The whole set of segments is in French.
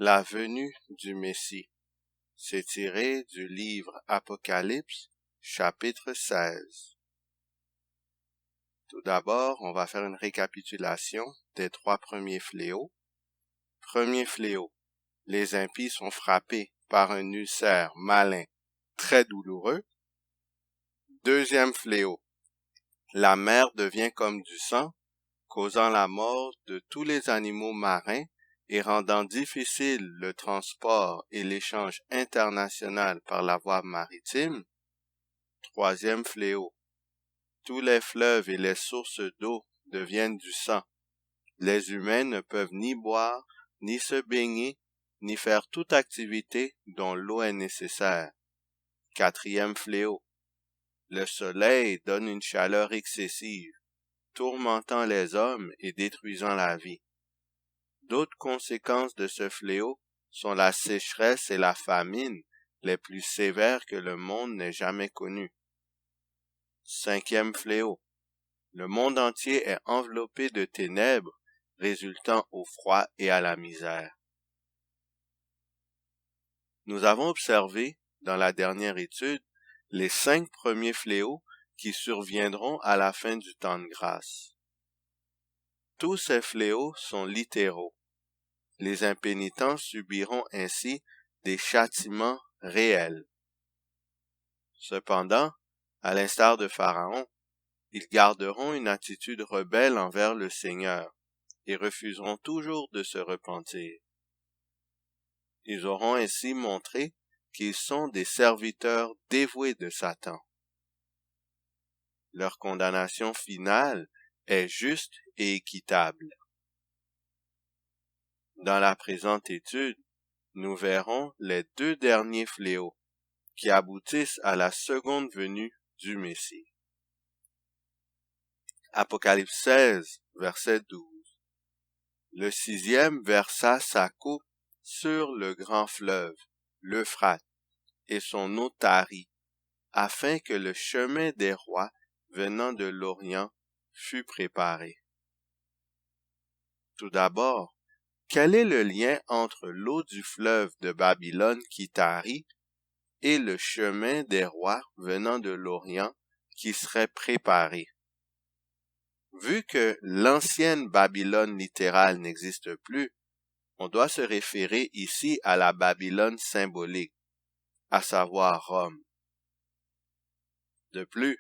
La venue du Messie. C'est tiré du livre Apocalypse, chapitre 16. Tout d'abord, on va faire une récapitulation des 3 premiers fléaux. Premier fléau, les impies sont frappés par un ulcère malin, très douloureux. Deuxième fléau, la mer devient comme du sang, causant la mort de tous les animaux marins et rendant difficile le transport et l'échange international par la voie maritime. Troisième fléau, tous les fleuves et les sources d'eau deviennent du sang. Les humains ne peuvent ni boire, ni se baigner, ni faire toute activité dont l'eau est nécessaire. Quatrième fléau, le soleil donne une chaleur excessive, tourmentant les hommes et détruisant la vie. D'autres conséquences de ce fléau sont la sécheresse et la famine les plus sévères que le monde n'ait jamais connues. Cinquième fléau, le monde entier est enveloppé de ténèbres, résultant au froid et à la misère. Nous avons observé, dans la dernière étude, les 5 premiers fléaux qui surviendront à la fin du temps de grâce. Tous ces fléaux sont littéraux. Les impénitents subiront ainsi des châtiments réels. Cependant, à l'instar de Pharaon, ils garderont une attitude rebelle envers le Seigneur et refuseront toujours de se repentir. Ils auront ainsi montré qu'ils sont des serviteurs dévoués de Satan. Leur condamnation finale est juste et équitable. Dans la présente étude, nous verrons les 2 derniers fléaux qui aboutissent à la seconde venue du Messie. Apocalypse 16, verset 12. Le 6e versa sa coupe sur le grand fleuve, l'Euphrate, et son eau tarit, afin que le chemin des rois venant de l'Orient fût préparé. Tout d'abord, quel est le lien entre l'eau du fleuve de Babylone qui tarit et le chemin des rois venant de l'Orient qui serait préparé? Vu que l'ancienne Babylone littérale n'existe plus, on doit se référer ici à la Babylone symbolique, à savoir Rome. De plus,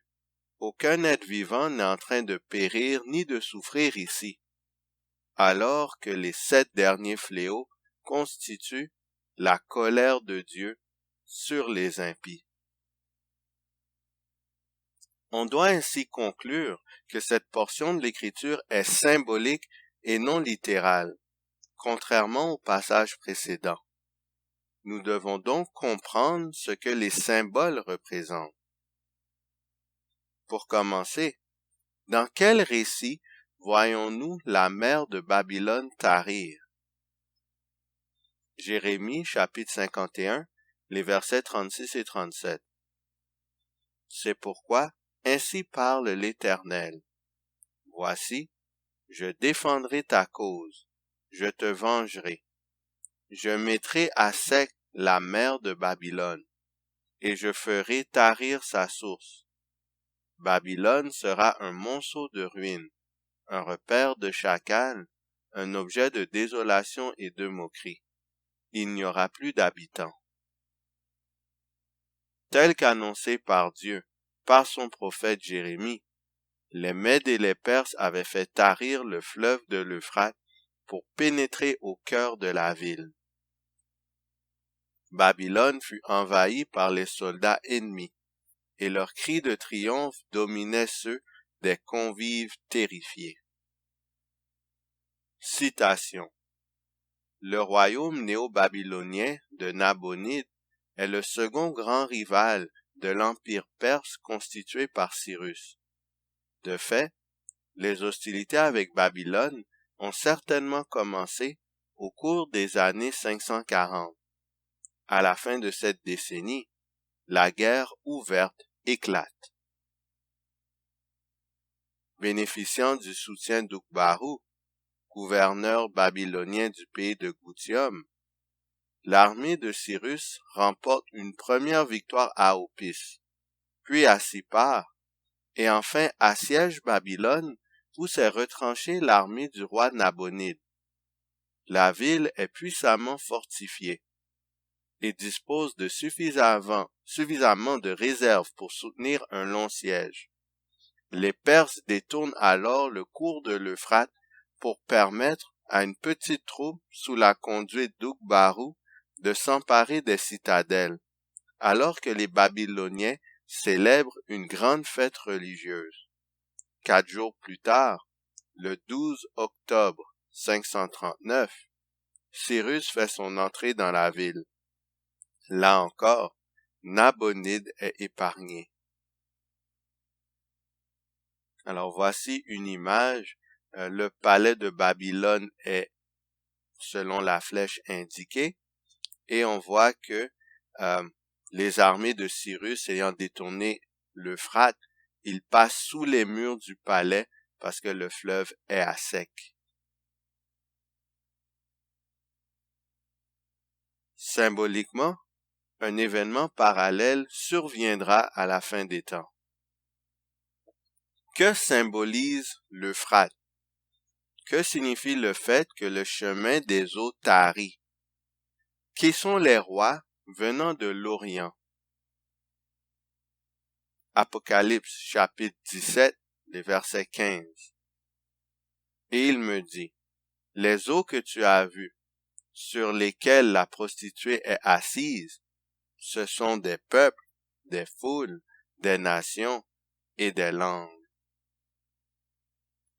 aucun être vivant n'est en train de périr ni de souffrir ici, alors que les 7 derniers fléaux constituent la colère de Dieu sur les impies. On doit ainsi conclure que cette portion de l'Écriture est symbolique et non littérale, contrairement au passage précédent. Nous devons donc comprendre ce que les symboles représentent. Pour commencer, dans quel récit voyons-nous la mer de Babylone tarir? Jérémie, chapitre 51, les versets 36 et 37. C'est pourquoi, ainsi parle l'Éternel. Voici, je défendrai ta cause, je te vengerai. Je mettrai à sec la mer de Babylone, et je ferai tarir sa source. Babylone sera un monceau de ruines, un repère de chacals, un objet de désolation et de moquerie. Il n'y aura plus d'habitants. Tel qu'annoncé par Dieu, par son prophète Jérémie, les Mèdes et les Perses avaient fait tarir le fleuve de l'Euphrate pour pénétrer au cœur de la ville. Babylone fut envahie par les soldats ennemis, et leurs cris de triomphe dominaient ceux des convives terrifiés. Citation. Le royaume néo-babylonien de Nabonide est le second grand rival de l'empire perse constitué par Cyrus. De fait, les hostilités avec Babylone ont certainement commencé au cours des années 540. À la fin de cette décennie, la guerre ouverte éclate. Bénéficiant du soutien d'Ukbaru, gouverneur babylonien du pays de Goutium, l'armée de Cyrus remporte une première victoire à Opis, puis à Sippar, et enfin assiège Babylone où s'est retranchée l'armée du roi Nabonide. La ville est puissamment fortifiée et dispose de suffisamment de réserves pour soutenir un long siège. Les Perses détournent alors le cours de l'Euphrate pour permettre à une petite troupe sous la conduite d'Ukbaru de s'emparer des citadelles, alors que les Babyloniens célèbrent une grande fête religieuse. 4 jours plus tard, le 12 octobre 539, Cyrus fait son entrée dans la ville. Là encore, Nabonide est épargné. Alors voici une image. Le palais de Babylone est selon la flèche indiquée et on voit que les armées de Cyrus ayant détourné l'Euphrate, ils passent sous les murs du palais parce que le fleuve est à sec. Symboliquement, un événement parallèle surviendra à la fin des temps. Que symbolise l'Euphrate? Que signifie le fait que le chemin des eaux tarit? Qui sont les rois venant de l'Orient? Apocalypse chapitre 17, les versets 15. Et il me dit, les eaux que tu as vues, sur lesquelles la prostituée est assise, ce sont des peuples, des foules, des nations et des langues.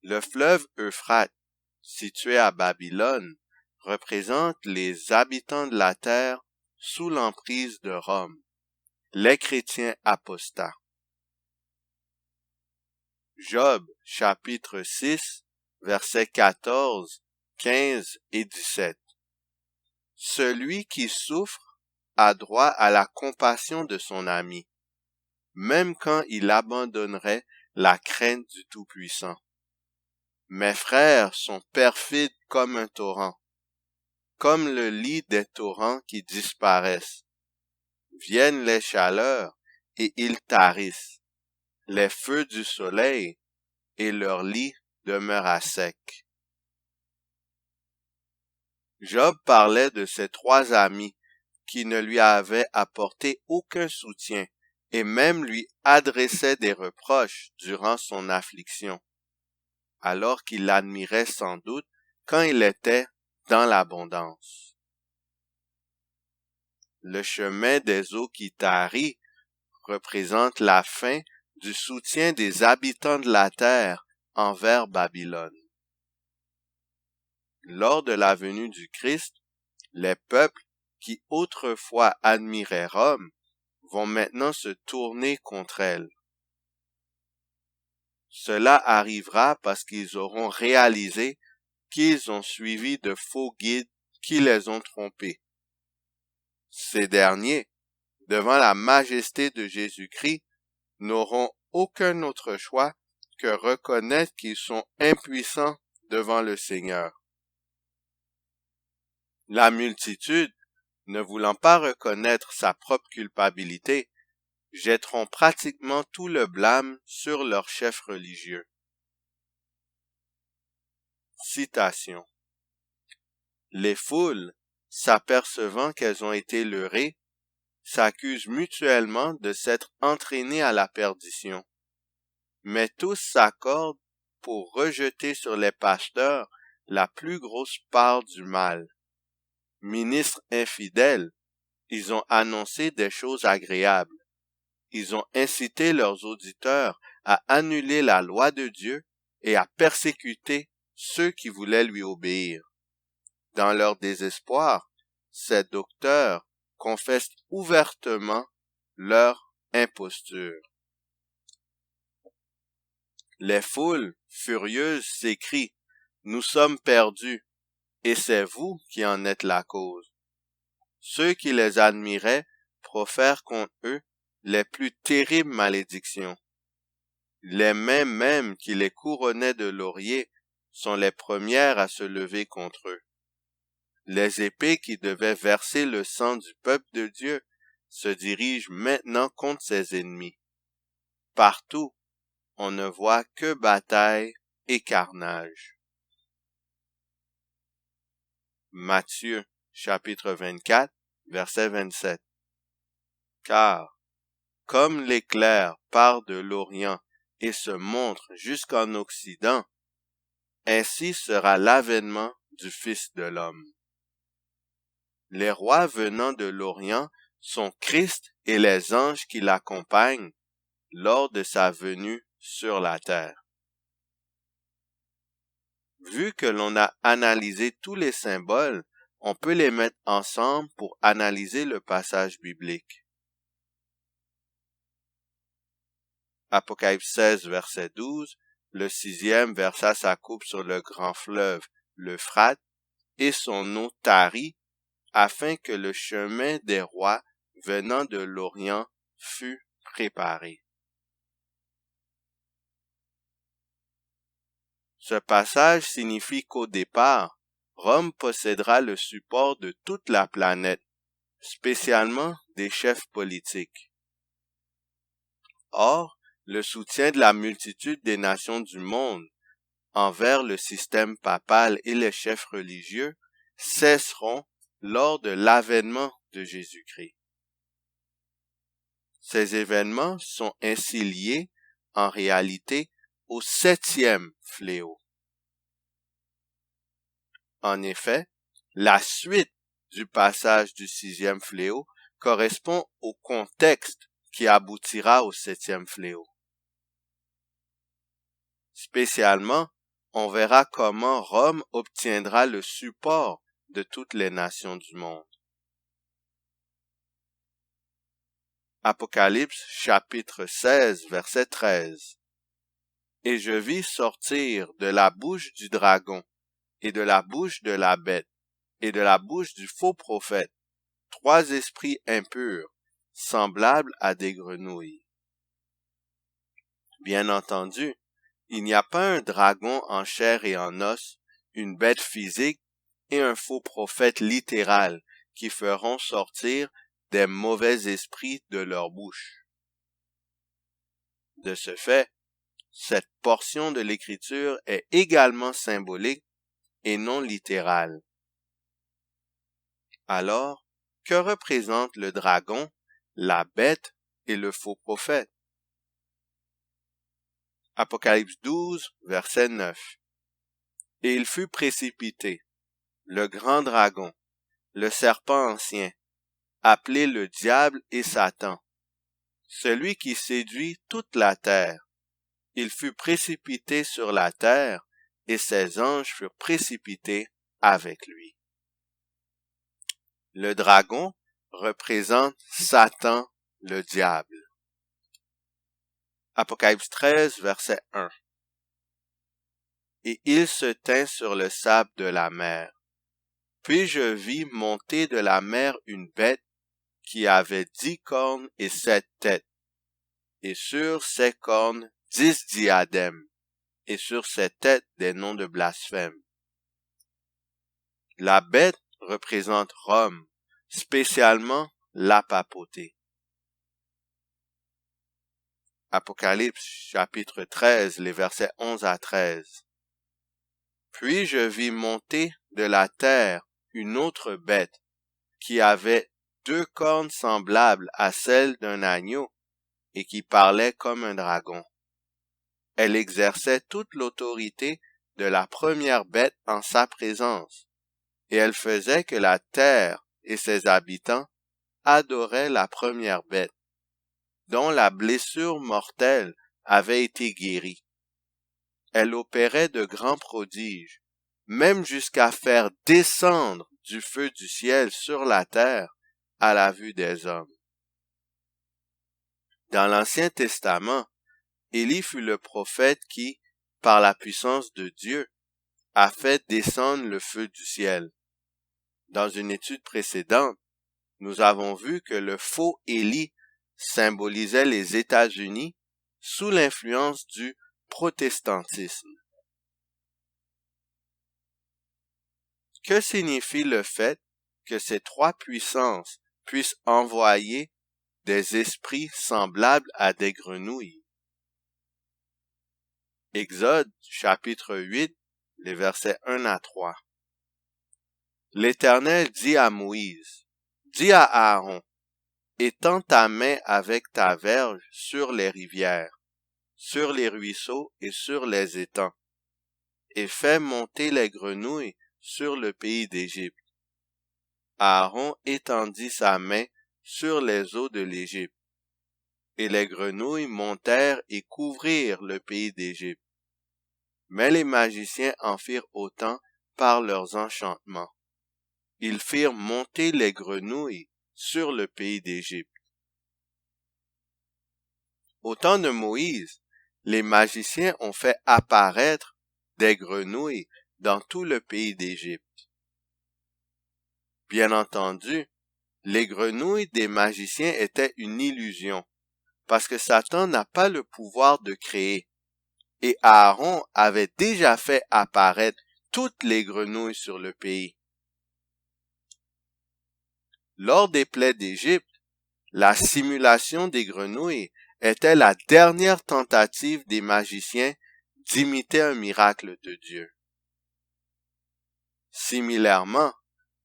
Le fleuve Euphrate, situé à Babylone, représente les habitants de la terre sous l'emprise de Rome, les chrétiens apostats. Job, chapitre 6, versets 14, 15 et 17. Celui qui souffre a droit à la compassion de son ami, même quand il abandonnerait la crainte du Tout-Puissant. Mes frères sont perfides comme un torrent, comme le lit des torrents qui disparaissent. Viennent les chaleurs et ils tarissent, les feux du soleil et leur lit demeure à sec. Job parlait de ses 3 amis qui ne lui avaient apporté aucun soutien et même lui adressaient des reproches durant son affliction, alors qu'il l'admirait sans doute quand il était dans l'abondance. Le chemin des eaux qui tarit représente la fin du soutien des habitants de la terre envers Babylone. Lors de la venue du Christ, les peuples qui autrefois admiraient Rome vont maintenant se tourner contre elle. Cela arrivera parce qu'ils auront réalisé qu'ils ont suivi de faux guides qui les ont trompés. Ces derniers, devant la majesté de Jésus-Christ, n'auront aucun autre choix que reconnaître qu'ils sont impuissants devant le Seigneur. La multitude, ne voulant pas reconnaître sa propre culpabilité, jetteront pratiquement tout le blâme sur leur chef religieux. Citation. Les foules, s'apercevant qu'elles ont été leurrées, s'accusent mutuellement de s'être entraînées à la perdition. Mais tous s'accordent pour rejeter sur les pasteurs la plus grosse part du mal. Ministres infidèles, ils ont annoncé des choses agréables. Ils ont incité leurs auditeurs à annuler la loi de Dieu et à persécuter ceux qui voulaient lui obéir. Dans leur désespoir, ces docteurs confessent ouvertement leur imposture. Les foules, furieuses, s'écrient « Nous sommes perdus, et c'est vous qui en êtes la cause. » Ceux qui les admiraient profèrent contre eux les plus terribles malédictions. Les mains mêmes qui les couronnaient de lauriers sont les premières à se lever contre eux. les épées qui devaient verser le sang du peuple de Dieu se dirigent maintenant contre ses ennemis. Partout, on ne voit que bataille et carnage. Matthieu, chapitre 24, verset 27. Car, comme l'éclair part de l'Orient et se montre jusqu'en Occident, ainsi sera l'avènement du Fils de l'homme. Les rois venant de l'Orient sont Christ et les anges qui l'accompagnent lors de sa venue sur la terre. Vu que l'on a analysé tous les symboles, on peut les mettre ensemble pour analyser le passage biblique. Apocalypse 16, verset 12, le 6e versa sa coupe sur le grand fleuve, l'Euphrate, et son eau tarit, afin que le chemin des rois venant de l'Orient fût préparé. Ce passage signifie qu'au départ, Rome possédera le support de toute la planète, spécialement des chefs politiques. Or, le soutien de la multitude des nations du monde envers le système papal et les chefs religieux cesseront lors de l'avènement de Jésus-Christ. Ces événements sont ainsi liés, en réalité, au 7e fléau. En effet, la suite du passage du 6e fléau correspond au contexte qui aboutira au 7e fléau. Spécialement, on verra comment Rome obtiendra le support de toutes les nations du monde. Apocalypse chapitre 16 verset 13. Et je vis sortir de la bouche du dragon, et de la bouche de la bête, et de la bouche du faux prophète, 3 esprits impurs, semblables à des grenouilles. Bien entendu, il n'y a pas un dragon en chair et en os, une bête physique et un faux prophète littéral qui feront sortir des mauvais esprits de leur bouche. De ce fait, cette portion de l'Écriture est également symbolique et non littérale. Alors, que représentent le dragon, la bête et le faux prophète? Apocalypse 12, verset 9. Et il fut précipité, le grand dragon, le serpent ancien, appelé le diable et Satan, celui qui séduit toute la terre. Il fut précipité sur la terre, et ses anges furent précipités avec lui. Le dragon représente Satan, le diable. Apocalypse 13, verset 1. Et il se tint sur le sable de la mer. Puis je vis monter de la mer une bête qui avait 10 cornes et 7 têtes, et sur ses cornes 10 diadèmes, et sur ses têtes des noms de blasphème. La bête représente Rome, spécialement la papauté. Apocalypse chapitre 13, les versets 11 à 13. Puis je vis monter de la terre une autre bête, qui avait 2 cornes semblables à celles d'un agneau, et qui parlait comme un dragon. Elle exerçait toute l'autorité de la première bête en sa présence, et elle faisait que la terre et ses habitants adoraient la première bête, dont la blessure mortelle avait été guérie. Elle opérait de grands prodiges, même jusqu'à faire descendre du feu du ciel sur la terre à la vue des hommes. Dans l'Ancien Testament, Élie fut le prophète qui, par la puissance de Dieu, a fait descendre le feu du ciel. Dans une étude précédente, nous avons vu que le faux Élie symbolisait les États-Unis sous l'influence du protestantisme. Que signifie le fait que ces trois puissances puissent envoyer des esprits semblables à des grenouilles? Exode chapitre 8, les versets 1 à 3. L'Éternel dit à Moïse, dis à Aaron, étends ta main avec ta verge sur les rivières, sur les ruisseaux et sur les étangs, et fais monter les grenouilles sur le pays d'Égypte. Aaron étendit sa main sur les eaux de l'Égypte, et les grenouilles montèrent et couvrirent le pays d'Égypte. Mais les magiciens en firent autant par leurs enchantements. Ils firent monter les grenouilles sur le pays d'Égypte. Au temps de Moïse, les magiciens ont fait apparaître des grenouilles dans tout le pays d'Égypte. Bien entendu, les grenouilles des magiciens étaient une illusion, parce que Satan n'a pas le pouvoir de créer, et Aaron avait déjà fait apparaître toutes les grenouilles sur le pays. Lors des plaies d'Égypte, la simulation des grenouilles était la dernière tentative des magiciens d'imiter un miracle de Dieu. Similairement,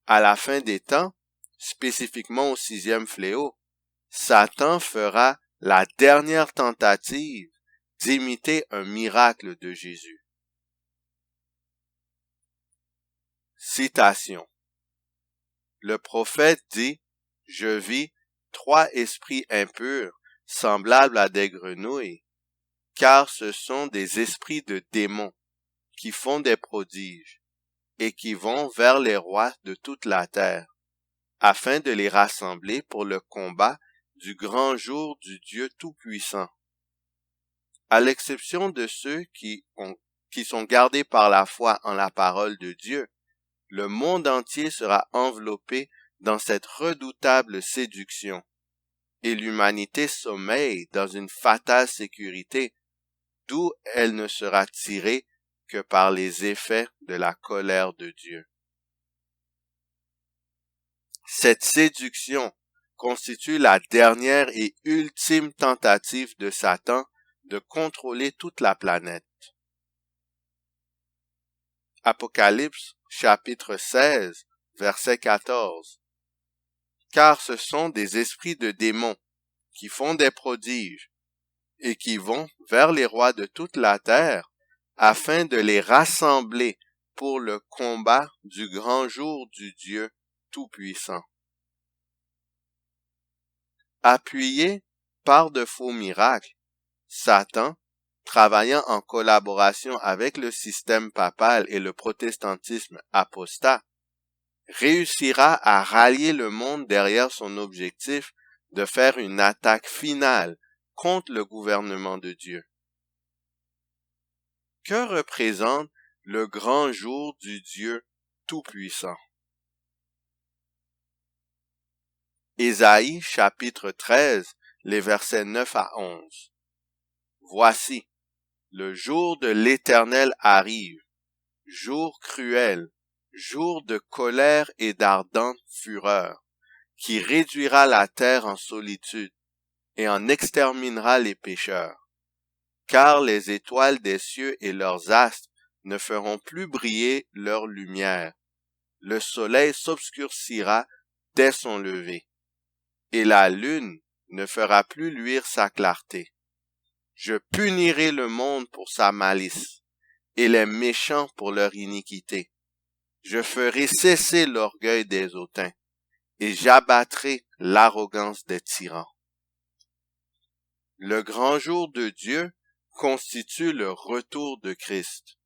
à la fin des temps, spécifiquement au 6e fléau, Satan fera la dernière tentative d'imiter un miracle de Jésus. Citation. Le prophète dit, « Je vis 3 esprits impurs semblables à des grenouilles, car ce sont des esprits de démons qui font des prodiges et qui vont vers les rois de toute la terre, afin de les rassembler pour le combat du grand jour du Dieu Tout-Puissant. À l'exception de ceux qui sont gardés par la foi en la parole de Dieu, le monde entier sera enveloppé dans cette redoutable séduction, et l'humanité sommeille dans une fatale sécurité, d'où elle ne sera tirée que par les effets de la colère de Dieu. Cette séduction constitue la dernière et ultime tentative de Satan de contrôler toute la planète. Apocalypse chapitre 16, verset 14. Car ce sont des esprits de démons qui font des prodiges et qui vont vers les rois de toute la terre afin de les rassembler pour le combat du grand jour du Dieu Tout-Puissant. Appuyé par de faux miracles, Satan, travaillant en collaboration avec le système papal et le protestantisme apostat, réussira à rallier le monde derrière son objectif de faire une attaque finale contre le gouvernement de Dieu. Que représente le grand jour du Dieu Tout-Puissant? Ésaïe chapitre 13, les versets 9 à 11. Voici, le jour de l'Éternel arrive, jour cruel, jour de colère et d'ardente fureur, qui réduira la terre en solitude et en exterminera les pécheurs. Car les étoiles des cieux et leurs astres ne feront plus briller leur lumière. Le soleil s'obscurcira dès son lever, et la lune ne fera plus luire sa clarté. Je punirai le monde pour sa malice, et les méchants pour leur iniquité. Je ferai cesser l'orgueil des hautains, et j'abattrai l'arrogance des tyrans. Le grand jour de Dieu constitue le retour de Christ.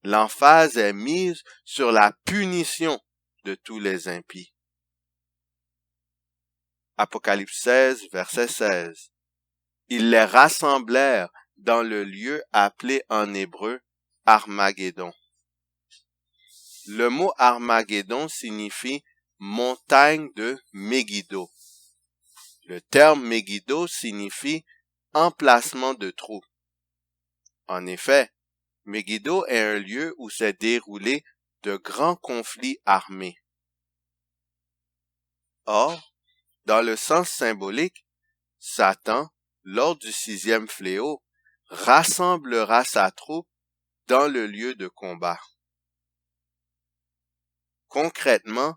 L'emphase est mise sur la punition de tous les impies. Apocalypse 16, verset 16. Ils les rassemblèrent dans le lieu appelé en hébreu Armageddon. Le mot Armageddon signifie montagne de Megiddo. Le terme Megiddo signifie emplacement de trou. En effet, Megiddo est un lieu où s'est déroulée de grands conflits armés. Or, dans le sens symbolique, Satan, lors du 6e fléau, rassemblera sa troupe dans le lieu de combat. Concrètement,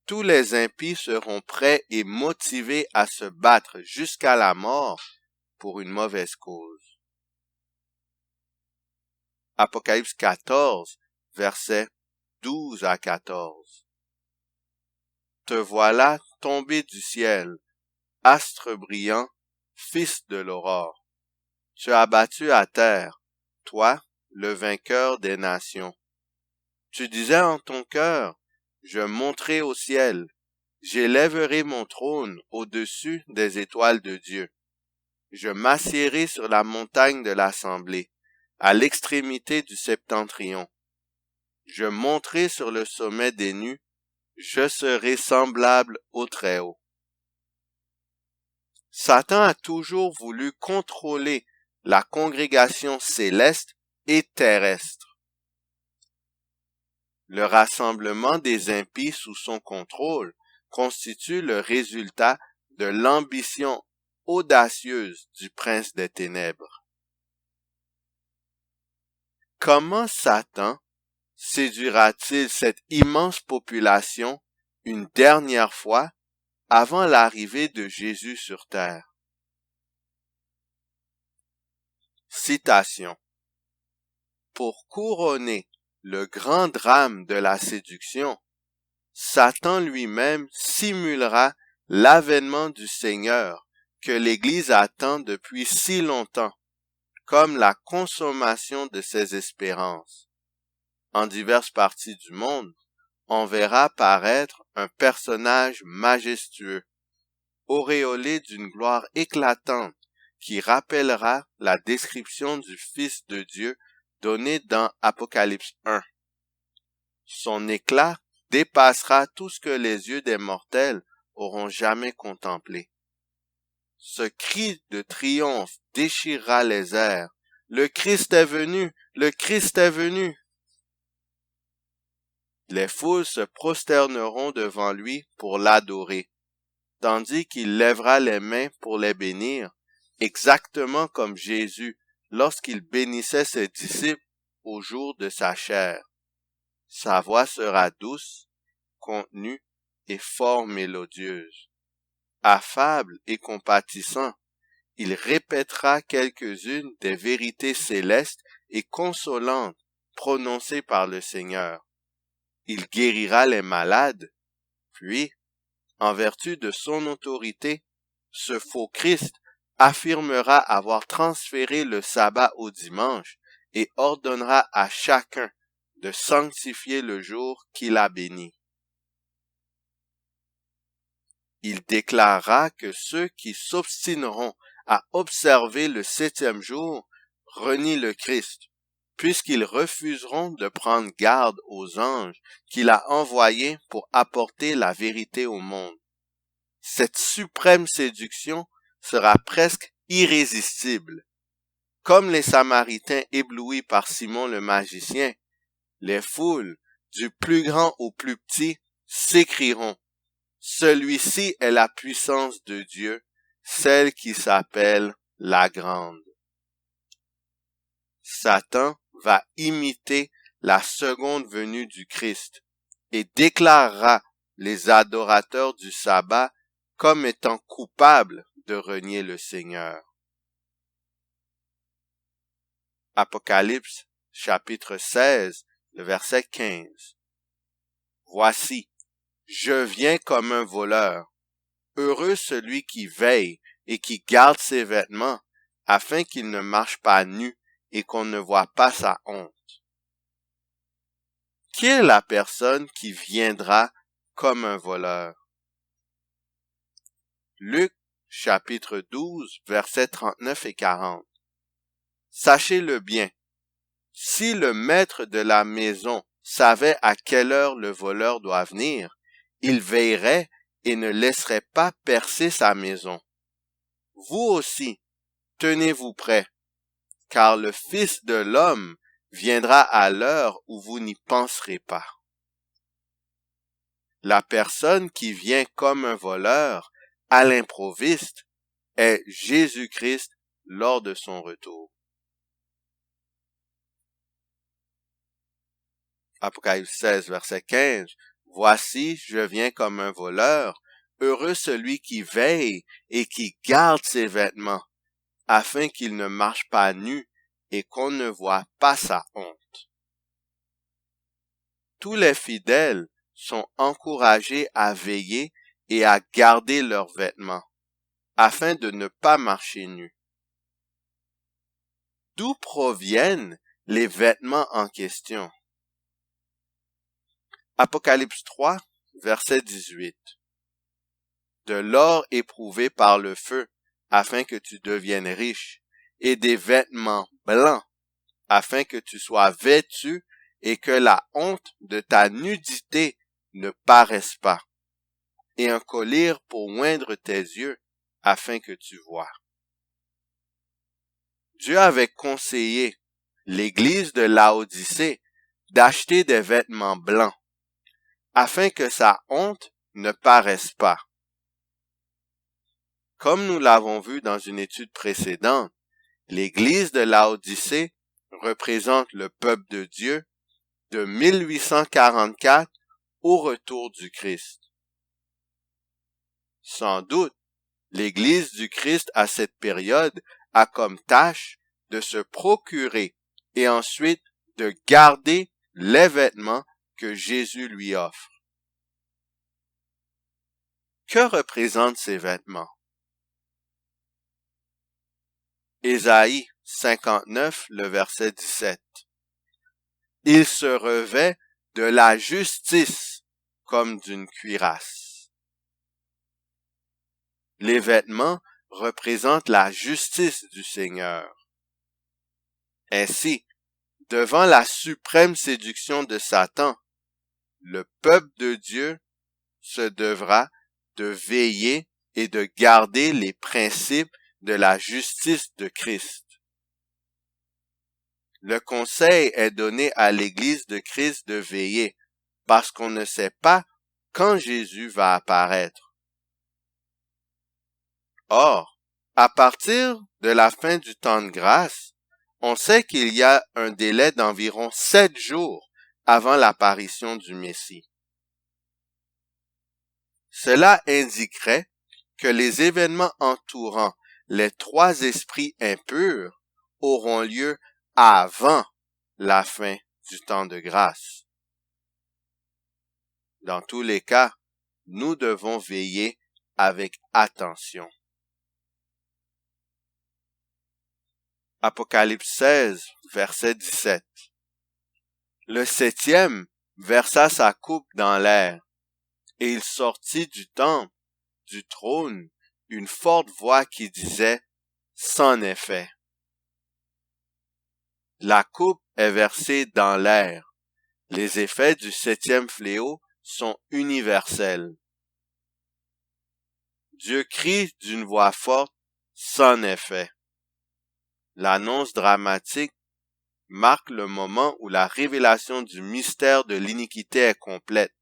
tous les impies seront prêts et motivés à se battre jusqu'à la mort pour une mauvaise cause. Apocalypse 14, versets 12 à 14. Te voilà tombé du ciel, astre brillant, fils de l'aurore. Tu as battu à terre, toi, le vainqueur des nations. Tu disais en ton cœur, je monterai au ciel, j'élèverai mon trône au-dessus des étoiles de Dieu. Je m'assiérai sur la montagne de l'assemblée, à l'extrémité du septentrion. Je monterai sur le sommet des nues, je serai semblable au Très-Haut. Satan a toujours voulu contrôler la congrégation céleste et terrestre. Le rassemblement des impies sous son contrôle constitue le résultat de l'ambition audacieuse du prince des ténèbres. Comment Satan séduira-t-il cette immense population une dernière fois avant l'arrivée de Jésus sur terre? Citation. Pour couronner le grand drame de la séduction, Satan lui-même simulera l'avènement du Seigneur que l'Église attend depuis si longtemps, comme la consommation de ses espérances. En diverses parties du monde, on verra paraître un personnage majestueux, auréolé d'une gloire éclatante qui rappellera la description du Fils de Dieu donnée dans Apocalypse 1. Son éclat dépassera tout ce que les yeux des mortels auront jamais contemplé. Ce cri de triomphe déchirera les airs. Le Christ est venu! Le Christ est venu! Les foules se prosterneront devant lui pour l'adorer, tandis qu'il lèvera les mains pour les bénir, exactement comme Jésus lorsqu'il bénissait ses disciples au jour de sa chair. Sa voix sera douce, contenue et fort mélodieuse. Affable et compatissant, il répétera quelques-unes des vérités célestes et consolantes prononcées par le Seigneur. Il guérira les malades, puis, en vertu de son autorité, ce faux Christ affirmera avoir transféré le sabbat au dimanche et ordonnera à chacun de sanctifier le jour qu'il a béni. Il déclarera que ceux qui s'obstineront à observer le 7e jour renient le Christ, puisqu'ils refuseront de prendre garde aux anges qu'il a envoyés pour apporter la vérité au monde. Cette suprême séduction sera presque irrésistible. Comme les Samaritains éblouis par Simon le magicien, les foules, du plus grand au plus petit, s'écrieront: celui-ci est la puissance de Dieu, celle qui s'appelle la grande. Satan va imiter la seconde venue du Christ et déclarera les adorateurs du sabbat comme étant coupables de renier le Seigneur. Apocalypse, chapitre 16, le verset 15. Voici, je viens comme un voleur. Heureux celui qui veille et qui garde ses vêtements, afin qu'il ne marche pas nu et qu'on ne voit pas sa honte. Qui est la personne qui viendra comme un voleur? Luc, chapitre 12, versets 39 et 40. Sachez-le bien, si le maître de la maison savait à quelle heure le voleur doit venir, il veillerait et ne laisserait pas percer sa maison. Vous aussi, tenez-vous prêts, car le Fils de l'homme viendra à l'heure où vous n'y penserez pas. La personne qui vient comme un voleur, à l'improviste, est Jésus-Christ lors de son retour. Apocalypse 16, verset 15. Voici, je viens comme un voleur, heureux celui qui veille et qui garde ses vêtements, afin qu'il ne marche pas nu et qu'on ne voie pas sa honte. Tous les fidèles sont encouragés à veiller et à garder leurs vêtements, afin de ne pas marcher nus. D'où proviennent les vêtements en question? Apocalypse 3, verset 18. De l'or éprouvé par le feu, afin que tu deviennes riche, et des vêtements blancs, afin que tu sois vêtu et que la honte de ta nudité ne paraisse pas, et un collier pour oindre tes yeux, afin que tu voies. Dieu avait conseillé l'église de Laodicée d'acheter des vêtements blancs, afin que sa honte ne paraisse pas. Comme nous l'avons vu dans une étude précédente, l'église de Laodicée représente le peuple de Dieu de 1844 au retour du Christ. Sans doute, l'église du Christ à cette période a comme tâche de se procurer et ensuite de garder les vêtements que Jésus lui offre. Que représentent ces vêtements? Ésaïe 59, le verset 17. Il se revêt de la justice comme d'une cuirasse. Les vêtements représentent la justice du Seigneur. Ainsi, devant la suprême séduction de Satan, le peuple de Dieu se devra de veiller et de garder les principes de la justice de Christ. Le conseil est donné à l'Église de Christ de veiller, parce qu'on ne sait pas quand Jésus va apparaître. Or, à partir de la fin du temps de grâce, on sait qu'il y a un délai d'environ 7 jours avant l'apparition du Messie. Cela indiquerait que les événements entourant les 3 esprits impurs auront lieu avant la fin du temps de grâce. Dans tous les cas, nous devons veiller avec attention. Apocalypse 16, verset 17. Le 7e versa sa coupe dans l'air, et il sortit du temple, du trône, une forte voix qui disait « C'en est fait ». La coupe est versée dans l'air. Les effets du 7e fléau sont universels. Dieu crie d'une voix forte « C'en est fait ». L'annonce dramatique marque le moment où la révélation du mystère de l'iniquité est complète,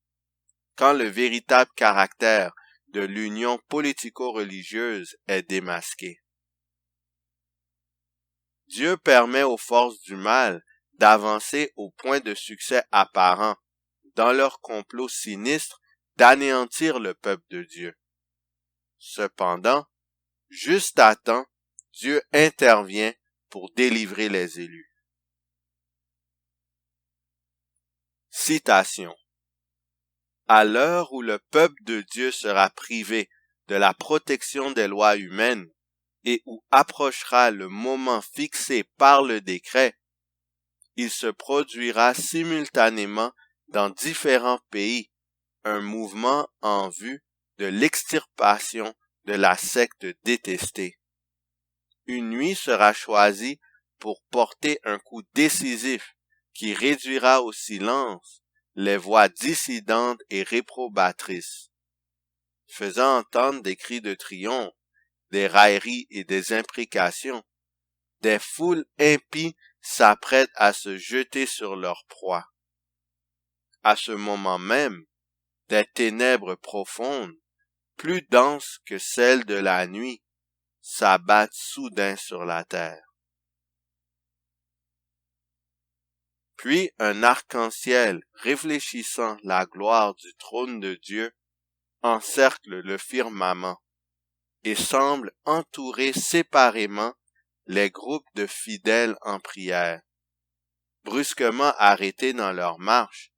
quand le véritable caractère de l'union politico-religieuse est démasqué. Dieu permet aux forces du mal d'avancer au point de succès apparent dans leur complot sinistre d'anéantir le peuple de Dieu. Cependant, juste à temps, Dieu intervient pour délivrer les élus. Citation. À l'heure où le peuple de Dieu sera privé de la protection des lois humaines et où approchera le moment fixé par le décret, il se produira simultanément dans différents pays un mouvement en vue de l'extirpation de la secte détestée. Une nuit sera choisie pour porter un coup décisif qui réduira au silence les voix dissidentes et réprobatrices, faisant entendre des cris de triomphe, des railleries et des imprécations. Des foules impies s'apprêtent à se jeter sur leur proie. À ce moment même, des ténèbres profondes, plus denses que celles de la nuit, s'abattent soudain sur la terre. Puis un arc-en-ciel réfléchissant la gloire du trône de Dieu encercle le firmament et semble entourer séparément les groupes de fidèles en prière. Brusquement arrêtés dans leur marche,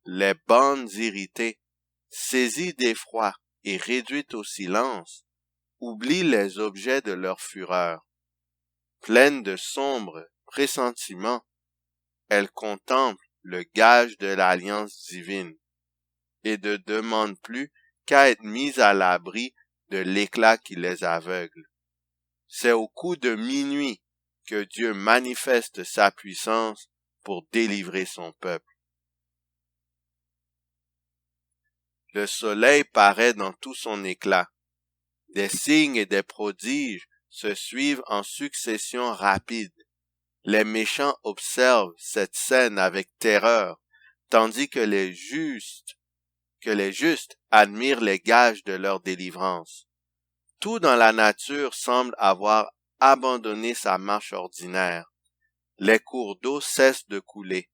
les bandes irritées, saisies d'effroi et réduites au silence, oublient les objets de leur fureur. Pleines de sombres pressentiments, elles contemplent le gage de l'alliance divine et ne demandent plus qu'à être mises à l'abri de l'éclat qui les aveugle. C'est au coup de minuit que Dieu manifeste sa puissance pour délivrer son peuple. Le soleil paraît dans tout son éclat. Des signes et des prodiges se suivent en succession rapide. Les méchants observent cette scène avec terreur, tandis que les justes admirent les gages de leur délivrance. Tout dans la nature semble avoir abandonné sa marche ordinaire. Les cours d'eau cessent de couler.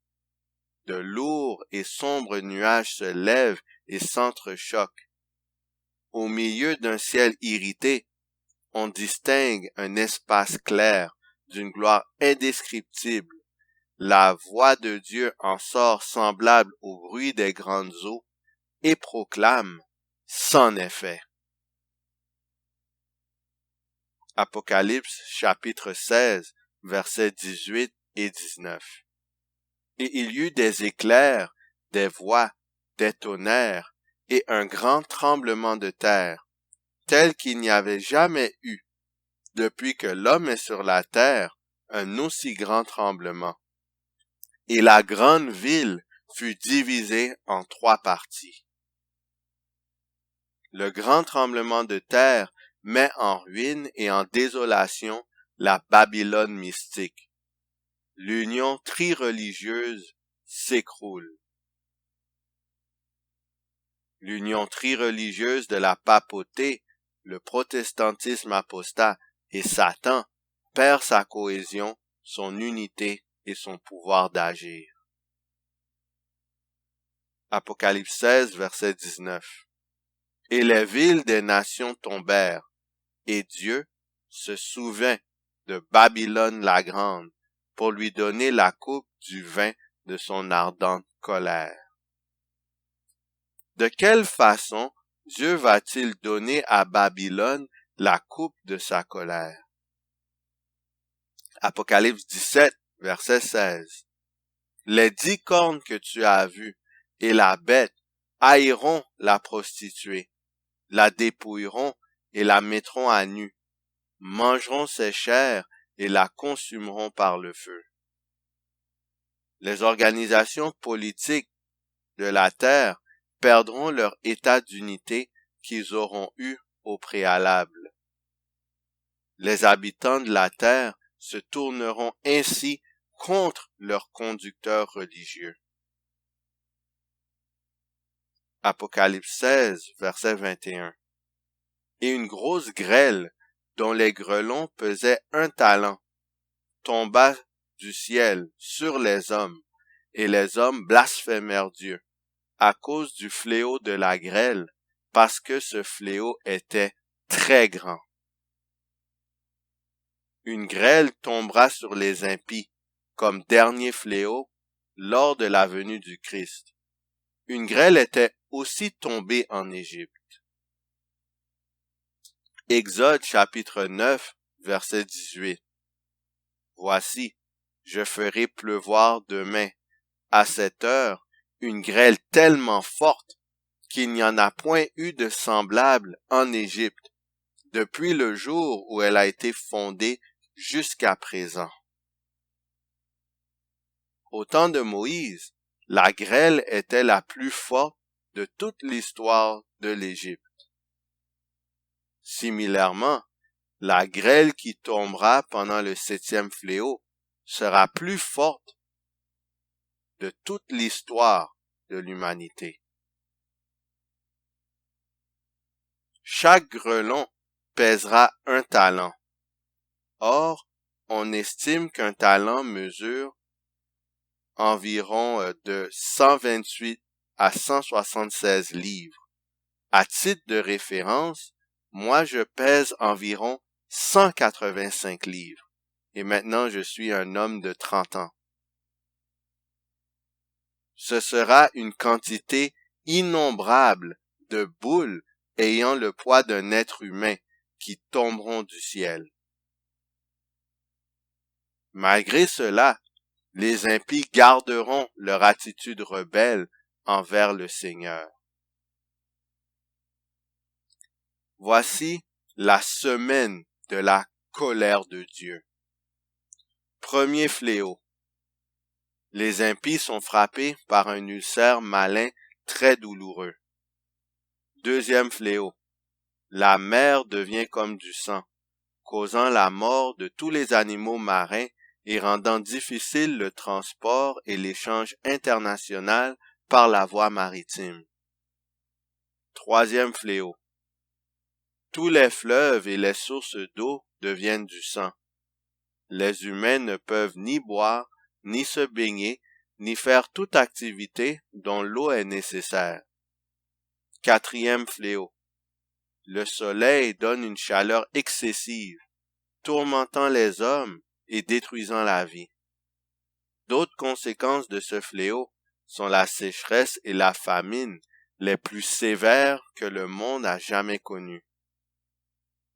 De lourds et sombres nuages se lèvent et s'entrechoquent. Au milieu d'un ciel irrité, on distingue un espace clair d'une gloire indescriptible. La voix de Dieu en sort semblable au bruit des grandes eaux et proclame « C'en est fait ». Apocalypse chapitre 16, versets 18 et 19. Et il y eut des éclairs, des voix, des tonnerres, et un grand tremblement de terre, tel qu'il n'y avait jamais eu, depuis que l'homme est sur la terre, un aussi grand tremblement. Et la grande ville fut divisée en 3 parties. Le grand tremblement de terre met en ruine et en désolation la Babylone mystique. L'union tri-religieuse s'écroule. L'union tri-religieuse de la papauté, le protestantisme apostat et Satan perd sa cohésion, son unité et son pouvoir d'agir. Apocalypse 16, verset 19. Et les villes des nations tombèrent, et Dieu se souvint de Babylone la grande pour lui donner la coupe du vin de son ardente colère. De quelle façon Dieu va-t-il donner à Babylone la coupe de sa colère? Apocalypse 17, verset 16. Les 10 cornes que tu as vues et la bête haïront la prostituée, la dépouilleront et la mettront à nu, mangeront ses chairs et la consumeront par le feu. Les organisations politiques de la terre perdront leur état d'unité qu'ils auront eu au préalable. Les habitants de la terre se tourneront ainsi contre leurs conducteurs religieux. Apocalypse 16, verset 21. Et une grosse grêle, dont les grelons pesaient 1 talent, tomba du ciel sur les hommes, et les hommes blasphémèrent Dieu, à cause du fléau de la grêle, parce que ce fléau était très grand. Une grêle tombera sur les impies, comme dernier fléau, lors de la venue du Christ. Une grêle était aussi tombée en Égypte. Exode chapitre 9, verset 18. Voici, je ferai pleuvoir demain, à cette heure, une grêle tellement forte qu'il n'y en a point eu de semblable en Égypte, depuis le jour où elle a été fondée jusqu'à présent. Au temps de Moïse, la grêle était la plus forte de toute l'histoire de l'Égypte. Similairement, la grêle qui tombera pendant le 7e fléau sera plus forte de toute l'histoire de l'humanité. chaque grelon pèsera 1 talent. Or, on estime qu'un talent mesure environ de 128 à 176 livres. À titre de référence, moi je pèse environ 185 livres. Et maintenant je suis un homme de 30 ans. Ce sera une quantité innombrable de boules ayant le poids d'un être humain qui tomberont du ciel. Malgré cela, les impies garderont leur attitude rebelle envers le Seigneur. Voici la semaine de la colère de Dieu. Premier fléau. Les impies sont frappés par un ulcère malin très douloureux. Deuxième fléau. La mer devient comme du sang, causant la mort de tous les animaux marins et rendant difficile le transport et l'échange international par la voie maritime. Troisième fléau. Tous les fleuves et les sources d'eau deviennent du sang. Les humains ne peuvent ni boire, ni se baigner, ni faire toute activité dont l'eau est nécessaire. Quatrième fléau. Le soleil donne une chaleur excessive, tourmentant les hommes et détruisant la vie. D'autres conséquences de ce fléau sont la sécheresse et la famine les plus sévères que le monde a jamais connues.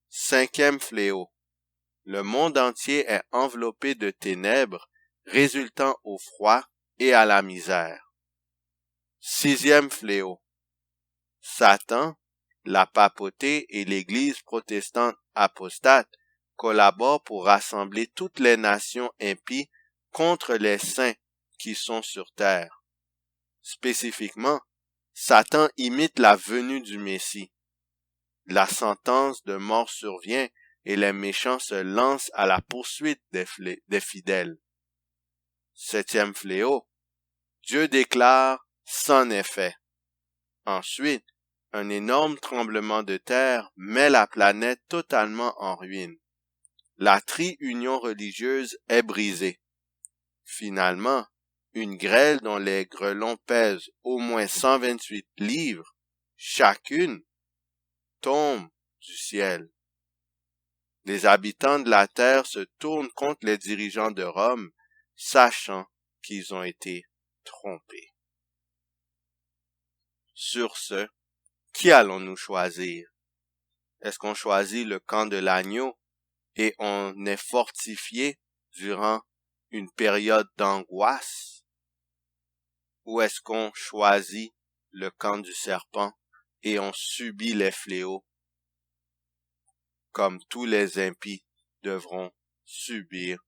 Cinquième fléau. Le monde entier est enveloppé de ténèbres résultant au froid et à la misère. Sixième fléau. Satan, la papauté et l'Église protestante apostate collaborent pour rassembler toutes les nations impies contre les saints qui sont sur terre. Spécifiquement, Satan imite la venue du Messie. La sentence de mort survient et les méchants se lancent à la poursuite des fidèles. Septième fléau. Dieu déclare « c'en est fait ». Ensuite, un énorme tremblement de terre met la planète totalement en ruine. La tri-union religieuse est brisée. Finalement, une grêle dont les grelons pèsent au moins 128 livres, chacune, tombe du ciel. Les habitants de la terre se tournent contre les dirigeants de Rome, sachant qu'ils ont été trompés. Sur ce, qui allons-nous choisir? Est-ce qu'on choisit le camp de l'agneau et on est fortifié durant une période d'angoisse? Ou est-ce qu'on choisit le camp du serpent et on subit les fléaux comme tous les impies devront subir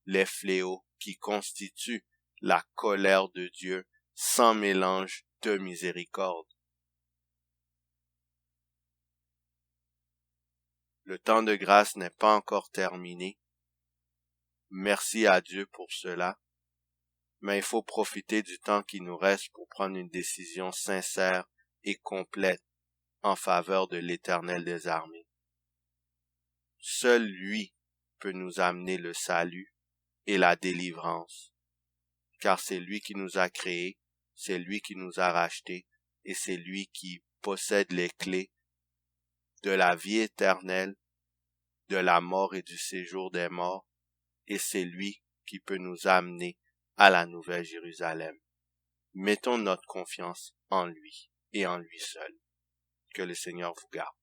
les fléaux qui constituent la colère de Dieu sans mélange de miséricorde? Le temps de grâce n'est pas encore terminé. Merci à Dieu pour cela. Mais il faut profiter du temps qui nous reste pour prendre une décision sincère et complète en faveur de l'Éternel des armées. Seul lui peut nous amener le salut et la délivrance, car c'est lui qui nous a créés, c'est lui qui nous a rachetés et c'est lui qui possède les clés de la vie éternelle, de la mort et du séjour des morts, et c'est lui qui peut nous amener à la Nouvelle Jérusalem. Mettons notre confiance en lui et en lui seul. Que le Seigneur vous garde.